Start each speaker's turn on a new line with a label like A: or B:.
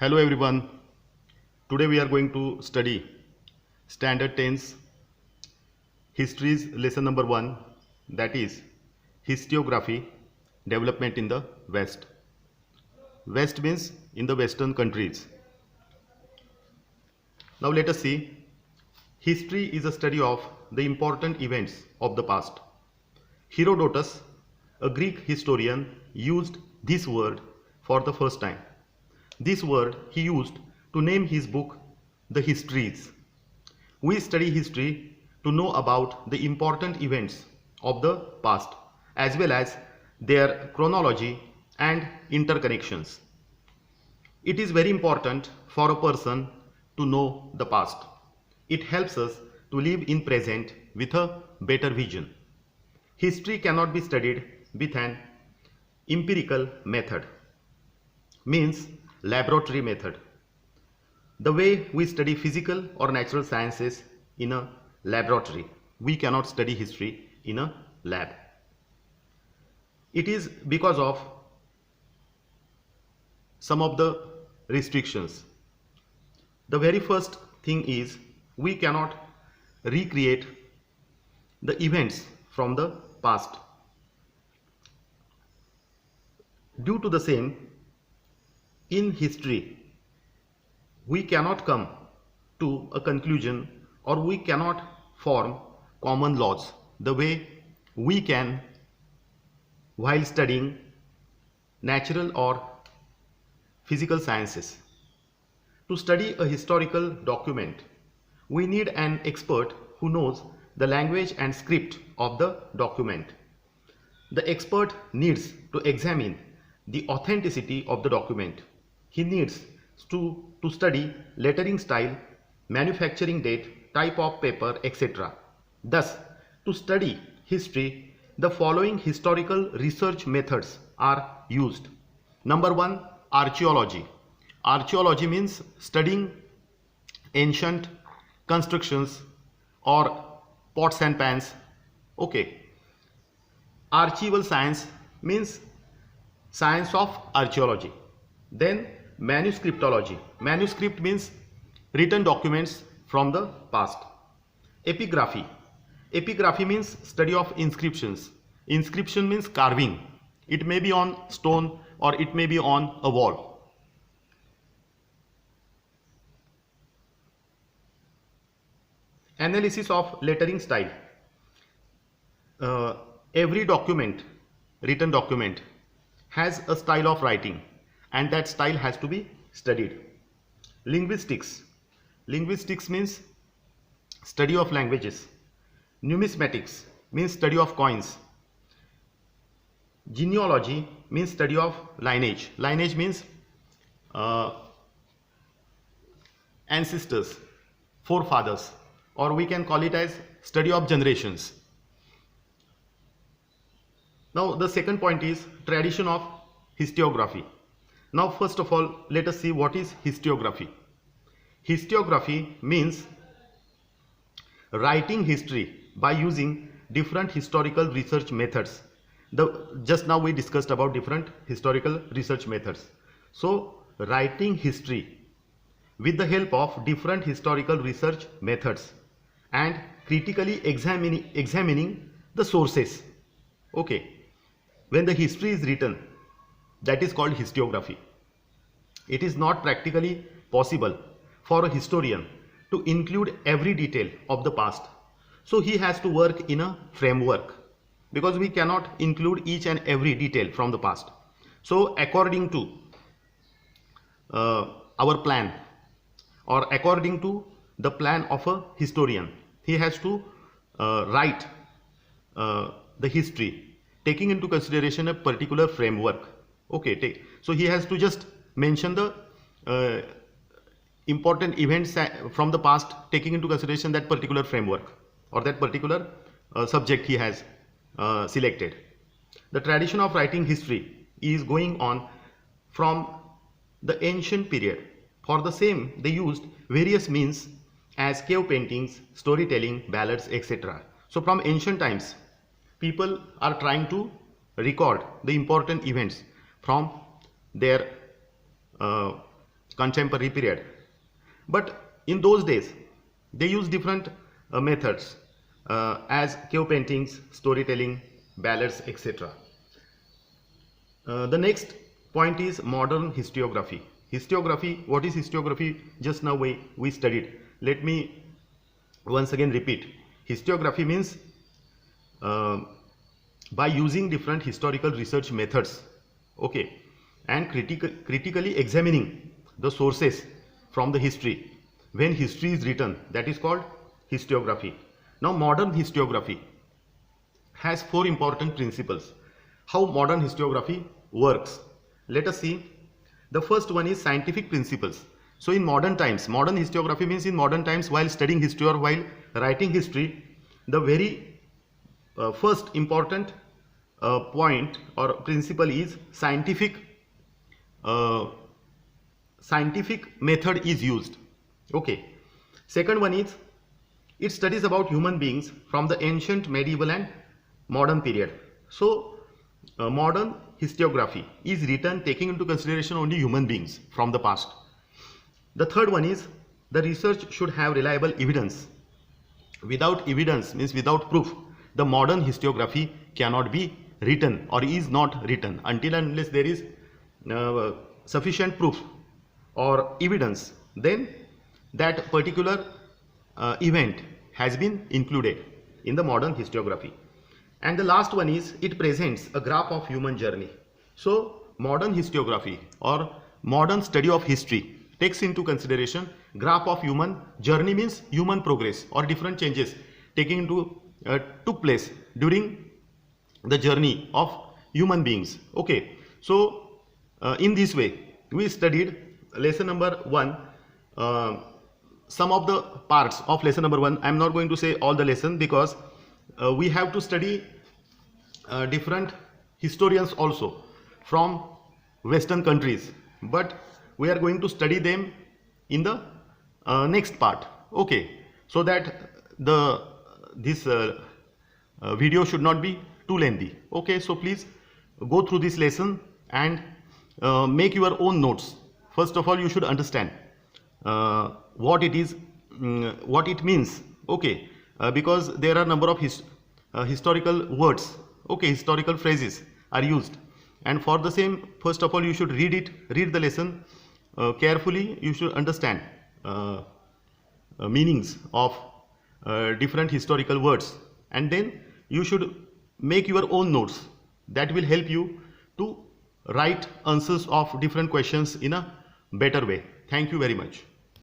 A: Hello everyone. Today we are going to study Standard 10's Histories lesson number 1, that is Historiography Development in the West. West means in the Western countries. Now let us see. History is a study of the important events of the past. Herodotus, a Greek historian, used this word for the first time. This word he used to name his book The Histories. We study history to know about the important events of the past as well as their chronology and interconnections. It is very important for a person to know the past. It helps us to live in present with a better vision. History cannot be studied with an empirical method, means laboratory method. The way we study physical or natural sciences in a laboratory, we cannot study history in a lab. It is because of some of the restrictions. The very first thing is we cannot recreate the events from the past. Due to the same, in history, we cannot come to a conclusion or we cannot form common laws the way we can while studying natural or physical sciences. To study a historical document, we need an expert who knows the language and script of the document. The expert needs to examine the authenticity of the document. He needs to study lettering style, manufacturing date, type of paper, etc. Thus, to study history, the following historical research methods are used. Number 1, archaeology. Archaeology means studying ancient constructions or pots and pans. Okay. Archival science means science of archaeology. Then manuscriptology. Manuscript means written documents from the past. Epigraphy. Epigraphy means study of inscriptions. Inscription means carving. It may be on stone or it may be on a wall. Analysis of lettering style. Every document, written document, has a style of writing and that style has to be studied. Linguistics. Linguistics means study of languages. Numismatics means study of coins. Genealogy means study of lineage. Lineage means ancestors, forefathers, or we can call it as study of generations. Now the second point is tradition of historiography. Now first of all, let us see what is historiography. Historiography means writing history by using different historical research methods. Just now we discussed about different historical research methods. So writing history with the help of different historical research methods and critically examining the sources. Okay. When the history is written, that is called historiography. It is not practically possible for a historian to include every detail of the past. So he has to work in a framework because we cannot include each and every detail from the past. So according to our plan or according to the plan of a historian, he has to write the history taking into consideration a particular framework. Okay, so he has to just mention the important events from the past taking into consideration that particular framework or that particular subject he has selected. The tradition of writing history is going on from the ancient period. For the same, they used various means as cave paintings, storytelling, ballads, etc. So from ancient times, people are trying to record the important events from their contemporary period. But in those days, they used different methods as cave paintings, storytelling, ballads, etc. The next point is modern historiography. Historiography, what is historiography? Just now we studied. Let me once again repeat. Historiography means by using different historical research methods, okay, and critically examining the sources from the history. When history is written, that is called historiography. Now, modern historiography has 4 important principles. How modern historiography works? Let us see. The first one is scientific principles. So in modern times, modern historiography means in modern times, while studying history or while writing history, the very first important point or principle is scientific method is used. Okay. Second one is it studies about human beings from the ancient, medieval and modern period. So modern historiography is written taking into consideration only human beings from the past. The third one is the research should have reliable evidence. Without evidence means without proof, the modern historiography cannot be written or is not written until and unless there is sufficient proof or evidence, then that particular event has been included in the modern historiography. And the last one is it presents a graph of human journey. So modern historiography or modern study of history takes into consideration graph of human journey, means human progress or different changes taking into took place during the journey of human beings. Okay, so in this way we studied lesson number 1, some of the parts of lesson number 1. I am not going to say all the lesson because we have to study different historians also from Western countries, but we are going to study them in the next part. Okay, so that this video should not be too lengthy. Okay, so please go through this lesson and make your own notes. First of all, you should understand what it is, what it means. Okay, because there are number of historical words, okay, historical phrases are used, and for the same, first of all, you should read the lesson carefully. You should understand meanings of different historical words, and then you should make your own notes that will help you to write answers of different questions in a better way. Thank you very much.